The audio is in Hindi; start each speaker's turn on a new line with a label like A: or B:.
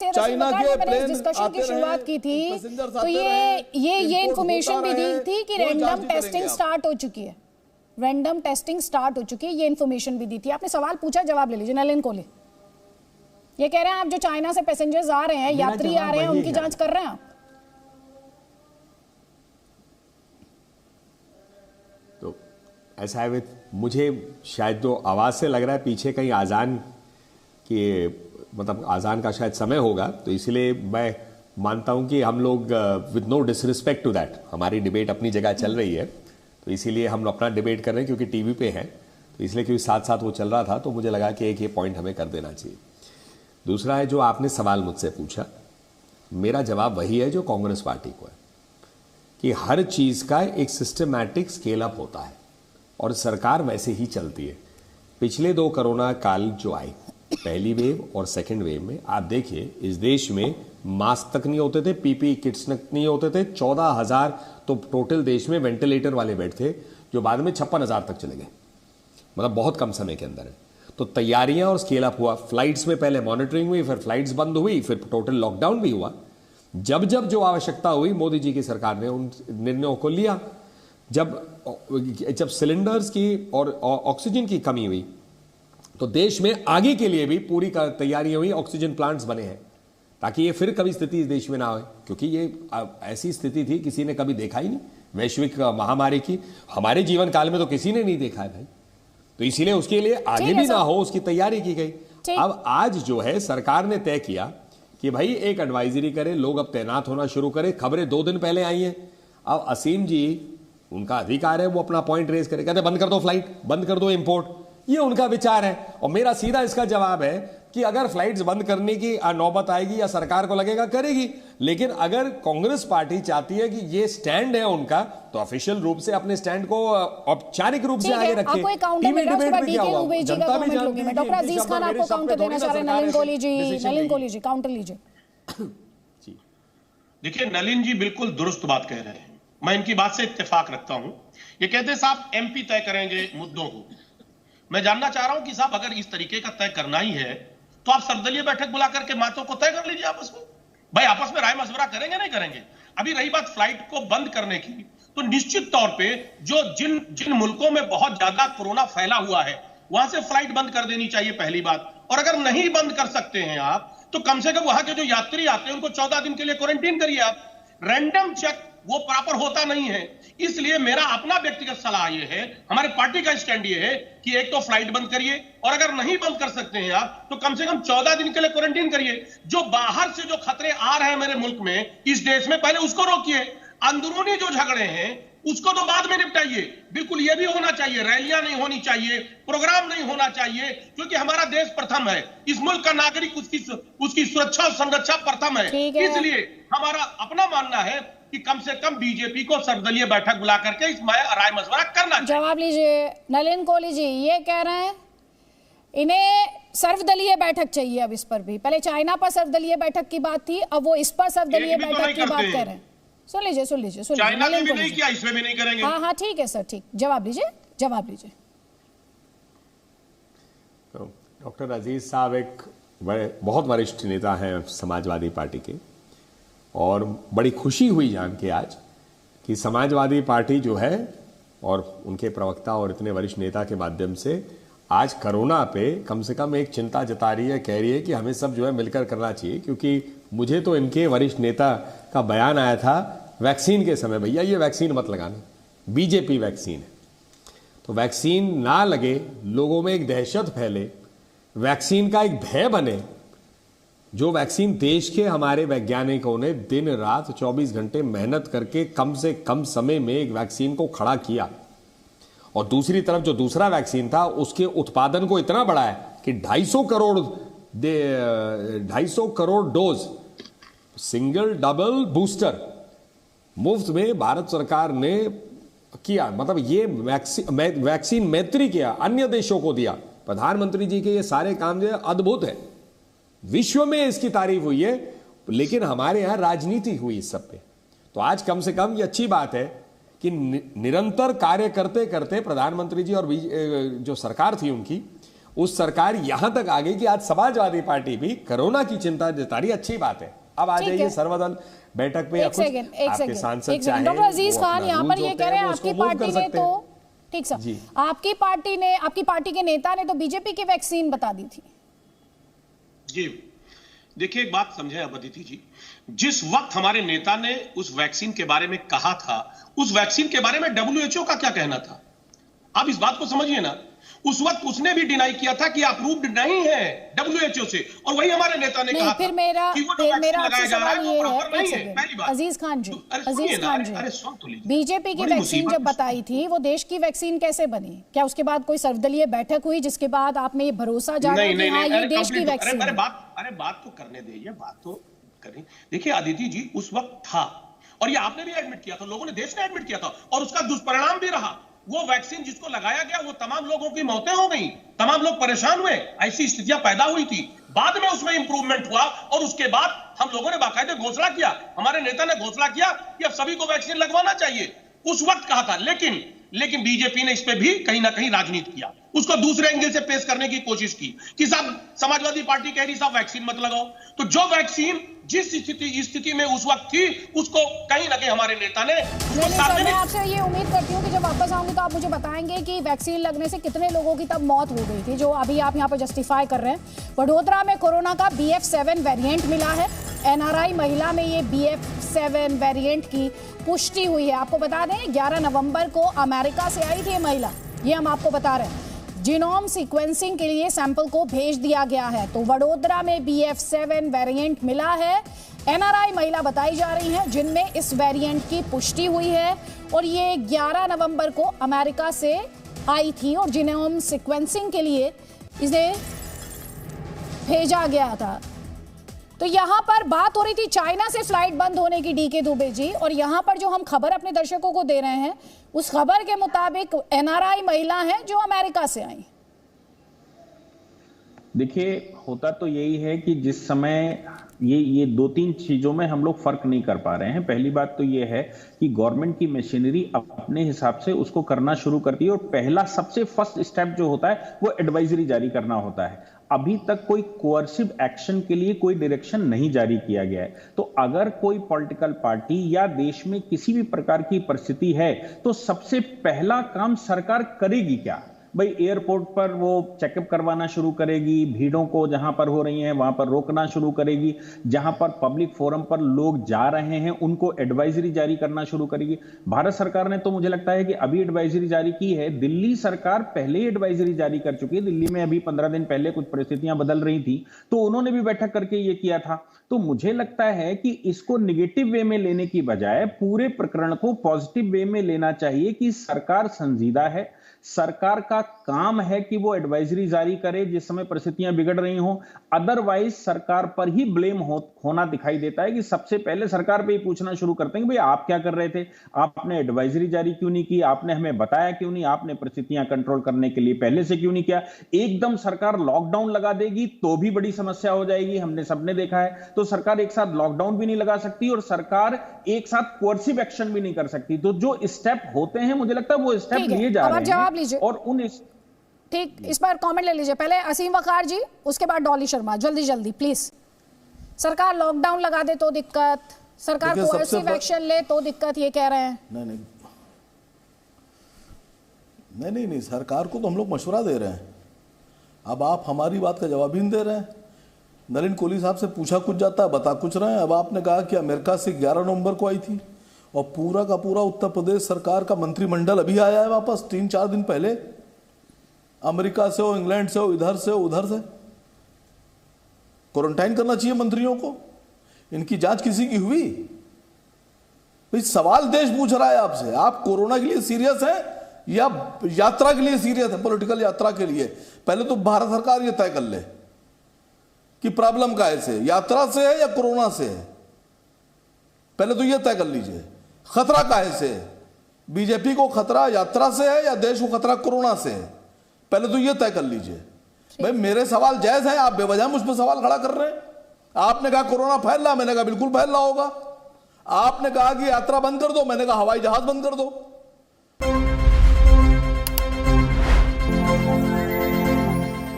A: चाइना के प्लेन
B: डिस्कशन की शुरुआत की थी तो ये इंफॉर्मेशन भी दी थी कि रैंडम टेस्टिंग स्टार्ट हो चुकी है, रैंडम टेस्टिंग स्टार्ट हो चुकी है, ये इंफॉर्मेशन भी दी थी। आपने सवाल पूछा, जवाब ले लीजिए। नलिन कोहली ये कह रहे हैं आप जो चाइना से पैसेंजर्स आ रहे हैं, यात्री आ रहे हैं, उनकी जांच कर रहे हैं आप?
C: तो ऐसा है, मुझे शायद तो आवाज से लग रहा है पीछे कहीं आजान की, मतलब आजान का शायद समय होगा, तो इसलिए मैं मानता हूं कि हम लोग with no disrespect to that, हमारी डिबेट अपनी जगह चल रही है, तो इसीलिए हम अपना डिबेट कर रहे हैं क्योंकि टीवी पे है, तो इसलिए क्योंकि साथ साथ वो चल रहा था, तो मुझे लगा कि एक ये पॉइंट हमें कर देना चाहिए। दूसरा है जो आपने सवाल मुझसे पूछा, मेरा जवाब वही है जो कांग्रेस पार्टी को है कि हर चीज का एक सिस्टमैटिक स्केल अप होता है और सरकार वैसे ही चलती है। पिछले 2 कोरोना काल जो आए, पहली वेव और सेकंड वेव में आप देखिए इस देश में मास्क तक नहीं होते थे, पीपी किट्स नहीं होते थे, 14,000 तो टोटल देश में वेंटिलेटर वाले बेड थे जो बाद में 56,000 तक चले गए, मतलब बहुत कम समय के अंदर है। तो तैयारियां और स्केल अप हुआ, फ्लाइट्स में पहले मॉनिटरिंग हुई, फिर फ्लाइट्स बंद हुई, फिर टोटल लॉकडाउन भी हुआ। जब जब जो आवश्यकता हुई मोदी जी की सरकार ने उन निर्णयों को लिया। जब सिलेंडर्स की और ऑक्सीजन की कमी हुई तो देश में आगे के लिए भी पूरी तैयारियां हुई, ऑक्सीजन प्लांट्स बने हैं ताकि ये फिर कभी स्थिति इस देश में ना हो, क्योंकि ये ऐसी स्थिति थी किसी ने कभी देखा ही नहीं, वैश्विक महामारी की हमारे जीवन काल में तो किसी ने नहीं देखा है भाई, तो इसीलिए उसके लिए आगे भी ना हो उसकी तैयारी की गई। अब आज जो है सरकार ने तय किया कि भाई एक एडवाइजरी करे, लोग अब तैनात होना शुरू करें। खबरें 2 दिन पहले आई हैं, अब असीम जी उनका अधिकार है, वो अपना पॉइंट रेज करे, कहते बंद कर दो फ्लाइट, बंद कर दो इंपोर्ट, ये उनका विचार है। और मेरा सीधा इसका जवाब है कि अगर फ्लाइट्स बंद करने की नौबत आएगी या सरकार को लगेगा करेगी, लेकिन अगर कांग्रेस पार्टी चाहती है कि ये स्टैंड है उनका, तो ऑफिशियल रूप से अपने स्टैंड को औपचारिक रूप से आगे रखे।
B: टीवी डिबेट में क्या होगा जनता भी जानती है। डॉक्टर अजीज खान आपको काउंटर देना चाह रहे हैं। नलिन कोहली जी काउंटर लीजिए।
A: देखिए नलिन जी बिल्कुल दुरुस्त बात कह रहे हैं, मैं इनकी बात से इत्तेफाक रखता हूं। ये कहते हैं साहब एमपी तय करेंगे मुद्दों को। मैं जानना चाह रहा हूं कि साहब अगर इस तरीके का तय करना ही है तो आप सर्वदलीय बैठक बुला करके बातों को तय कर लीजिए आपस में। भाई आपस में राय मशवरा करेंगे नहीं करेंगे। अभी रही बात फ्लाइट को बंद करने की, तो निश्चित तौर पे जो जिन मुल्कों में बहुत ज्यादा कोरोना फैला हुआ है वहां से फ्लाइट बंद कर देनी चाहिए, पहली बात। और अगर नहीं बंद कर सकते हैं आप तो कम से कम वहां के जो यात्री आते हैं उनको 14 दिन के लिए क्वारंटीन करिए आप। रैंडम चेक वो प्रॉपर होता नहीं है, इसलिए मेरा अपना व्यक्तिगत सलाह ये है, हमारे पार्टी का स्टैंड ये है कि एक तो फ्लाइट बंद करिए और अगर नहीं बंद कर सकते हैं आप तो कम से कम 14 दिन के लिए क्वारंटीन करिए। जो बाहर से जो खतरे आ रहे हैं मेरे मुल्क में, इस देश में, पहले उसको रोकिए। अंदरूनी जो झगड़े हैं उसको तो बाद में निपटाइए। बिल्कुल ये भी होना चाहिए, रैलियां नहीं होनी चाहिए, प्रोग्राम नहीं होना चाहिए, क्योंकि हमारा देश प्रथम है, इस मुल्क का नागरिक उसकी सुरक्षा और संरक्षा प्रथम है। इसलिए हमारा अपना मानना है कि कम से कम बीजेपी को सर्वदलीय बैठक बुला करके इस राय मशवरा करना चाहिए।
B: जवाब लीजिए। नलिन कोहली जी ये कह रहे हैं इन्हें सर्वदलीय बैठक चाहिए। अब इस पर भी, पहले चाइना पर सर्वदलीय बैठक की बात थी, अब वो इस पर सर्वदलीय बैठक की बात कर रहे हैं। सुन लीजिए
A: चाइना में भी नहीं किया, इसमें भी नहीं करेंगे।
B: हाँ ठीक है सर, ठीक। जवाब लीजिए।
C: तो डॉक्टर अजीज साहब एक बहुत वरिष्ठ नेता हैं समाजवादी पार्टी के, और बड़ी खुशी हुई जान के आज कि समाजवादी पार्टी जो है और उनके प्रवक्ता और इतने वरिष्ठ नेता के माध्यम से आज कोरोना पे कम से कम एक चिंता जता रही है, कह रही है कि हमें सब जो है मिलकर करना चाहिए। क्योंकि मुझे तो इनके वरिष्ठ नेता का बयान आया था वैक्सीन के समय, भैया ये वैक्सीन मत लगाना, बीजेपी वैक्सीन है, तो वैक्सीन ना लगे, लोगों में एक दहशत फैले, वैक्सीन का एक भय बने। जो वैक्सीन देश के हमारे वैज्ञानिकों ने दिन रात 24 घंटे मेहनत करके कम से कम समय में एक वैक्सीन को खड़ा किया, और दूसरी तरफ जो दूसरा वैक्सीन था उसके उत्पादन को इतना बढ़ाया कि 250 crore dose single double booster मुफ्त में भारत सरकार ने किया। मतलब ये वैक्सीन मैत्री किया, अन्य देशों को दिया। प्रधानमंत्री जी के ये सारे काम जो है अद्भुत है, विश्व में इसकी तारीफ हुई है, लेकिन हमारे यहां राजनीति हुई इस सब पे। तो आज कम से कम ये अच्छी बात है कि निरंतर कार्य करते करते प्रधानमंत्री जी और जो सरकार थी उनकी, उस सरकार यहां तक आ गई कि आज समाजवादी पार्टी भी कोरोना की चिंता जता रही, अच्छी बात है। अब आ जाइए सर्वदल बैठक पे, आपके सांसद चाहे
B: डॉक्टर अजीज खान यहाँ पर ये कह रहे हैं आपकी पार्टी ने तो, ठीक सर, आपकी पार्टी के नेता ने तो बीजेपी की वैक्सीन बता दी थी।
A: जी देखिए, एक बात समझे अदिति जी, जिस वक्त हमारे नेता ने उस वैक्सीन के बारे में कहा था, उस वैक्सीन के बारे में WHO का क्या कहना था, आप इस बात को समझिए ना। उस वक्त उसने भी डिनाई किया था कि अप्रूव्ड नहीं है WHO से, और वही हमारे नेता ने कहा
B: फिर मेरा आपसे सवाल ये है, अजीज खान जी, बीजेपी की वैक्सीन जब बताई थी वो देश की वैक्सीन कैसे बनी? क्या उसके बाद कोई सर्वदलीय बैठक हुई जिसके बाद आप में ये भरोसा जागा कि हाँ ये देश की वैक्सीन?
A: अरे बात तो करने दीजिए, बात तो करें। देखिए अदिति जी, उस वक्त था, और ये आपने भी एडमिट किया था, लोगों ने, देश ने एडमिट किया था, और उसका दुष्परिणाम भी रहा। वो वैक्सीन जिसको लगाया गया वो तमाम लोगों की मौतें हो गई, तमाम लोग परेशान हुए, ऐसी स्थितियां पैदा हुई थी। बाद में उसमें इंप्रूवमेंट हुआ, और उसके बाद हम लोगों ने बाकायदे घोषणा किया, हमारे नेता ने घोषणा किया कि अब सभी को वैक्सीन लगवाना चाहिए। उस वक्त कहा था, लेकिन बीजेपी ने इस पे भी कहीं ना कहीं राजनीति किया, उसको दूसरे एंगल से पेश करने की कोशिश की कि साहब समाजवादी पार्टी कह रही साहब वैक्सीन मत लगाओ। तो जो वैक्सीन जिस स्थिति में उस वक्त थी, उसको कहीं ना कहीं हमारे नेता ने
B: मैं आपसे ये उम्मीद करती हूँ कि जब वापस आऊंगी तो आप मुझे बताएंगे कि वैक्सीन लगने से कितने लोगों की तब मौत हो गई थी, जो अभी आप यहाँ पर जस्टिफाई कर रहे हैं। वडोदरा में कोरोना का BF7 वेरिएंट मिला है, NRI महिला में ये BF7 वेरिएंट की पुष्टि हुई है। आपको बता दें 11 नवंबर को अमेरिका से आई थी ये महिला, ये हम आपको बता रहे हैं। जीनोम सीक्वेंसिंग के लिए सैंपल को भेज दिया गया है। तो वडोदरा में BF7 वेरिएंट मिला है, NRI महिला बताई जा रही हैं जिनमें इस वेरिएंट की पुष्टि हुई है, और ये 11 नवंबर को अमेरिका से आई थी और जीनोम सीक्वेंसिंग के लिए इसे भेजा गया था। तो यहाँ पर बात हो रही थी चाइना से फ्लाइट बंद होने की, DK दुबे जी, और यहाँ पर जो हम खबर अपने दर्शकों को दे रहे हैं उस खबर के मुताबिक NRI महिला हैं जो अमेरिका से आई।
D: देखिए, होता तो यही है कि जिस समय ये 2-3 चीजों में हम लोग फर्क नहीं कर पा रहे हैं। पहली बात तो ये है कि गवर्नमेंट की मशीनरी अपने हिसाब से उसको करना शुरू करती है, और पहला सबसे फर्स्ट स्टेप जो होता है वो एडवाइजरी जारी करना होता है। अभी तक कोई कोअर्सिव एक्शन के लिए कोई डायरेक्शन नहीं जारी किया गया है। तो अगर कोई पॉलिटिकल पार्टी या देश में किसी भी प्रकार की परिस्थिति है तो सबसे पहला काम सरकार करेगी क्या? भाई एयरपोर्ट पर वो चेकअप करवाना शुरू करेगी, भीड़ों को जहां पर हो रही हैं वहां पर रोकना शुरू करेगी, जहां पर पब्लिक फोरम पर लोग जा रहे हैं उनको एडवाइजरी जारी करना शुरू करेगी। भारत सरकार ने तो मुझे लगता है कि अभी एडवाइजरी जारी की है, दिल्ली सरकार पहले ही एडवाइजरी जारी कर चुकी है। दिल्ली में अभी 15 दिन पहले कुछ परिस्थितियां बदल रही थी तो उन्होंने भी बैठक करके ये किया था। तो मुझे लगता है कि इसको निगेटिव वे में लेने की बजाय पूरे प्रकरण को पॉजिटिव वे में लेना चाहिए कि सरकार संजीदा है, सरकार का काम है कि वो एडवाइजरी जारी करे जिस समय परिस्थितियां बिगड़ रही हों। अदरवाइज सरकार पर ही ब्लेम होना दिखाई देता है कि सबसे पहले सरकार पे ही पूछना शुरू करते हैं कि भाई आप क्या कर रहे थे, आपने एडवाइजरी जारी क्यों नहीं की, आपने हमें बताया क्यों नहीं, आपने परिस्थितियां कंट्रोल करने के लिए पहले से क्यों नहीं किया। एकदम सरकार लॉकडाउन लगा देगी तो भी बड़ी समस्या हो जाएगी, हमने सबने देखा है। तो सरकार एक साथ लॉकडाउन भी नहीं लगा सकती और सरकार एक साथ कोर्सिव एक्शन भी नहीं कर सकती। तो जो स्टेप होते हैं मुझे लगता है वो स्टेप लिए जा रहे हैं। और उन
B: ठीक, इस पर कमेंट ले लीजिए। पहले असीम वकार जी, उसके बाद डॉली शर्मा, जल्दी प्लीज। सरकार लॉकडाउन लगा दे तो दिक्कत, सरकार कोर्सिव एक्शन ले तो दिक्कत, ये कह रहे हैं।
E: नहीं, सरकार को तो हम लोग मशवरा दे रहे हैं। अब आप हमारी बात का जवाब ही नहीं दे रहे हैं। नरेंद्र कोहली साहब से पूछा कुछ जाता है, बता कुछ रहे हैं। अब आपने कहा कि अमेरिका से 11 नवंबर को आई थी और पूरा का पूरा उत्तर प्रदेश सरकार का मंत्रिमंडल अभी आया है वापस 3-4 दिन पहले, अमेरिका से हो, इंग्लैंड से हो, इधर से हो, उधर से। क्वारंटाइन करना चाहिए मंत्रियों को। इनकी जांच किसी की हुई? भाई सवाल देश पूछ रहा है आपसे, आप कोरोना के लिए सीरियस हैं या यात्रा के लिए सीरियस है, पॉलिटिकल यात्रा के लिए? पहले तो भारत सरकार ये तय कर ले कि प्रॉब्लम काहे से, यात्रा से है या कोरोना से है। पहले तो ये तय कर लीजिए खतरा काहे से है, बीजेपी को खतरा यात्रा से है या देश को खतरा कोरोना से है। पहले तो ये तय कर लीजिए। भाई मेरे सवाल जायज हैं, आप बेवजह मुझ पर सवाल खड़ा कर रहे हैं। आपने कहा कोरोना फैल रहा, मैंने कहा बिल्कुल फैल रहा होगा। आपने कहा कि यात्रा बंद कर दो, मैंने कहा हवाई जहाज बंद कर दो।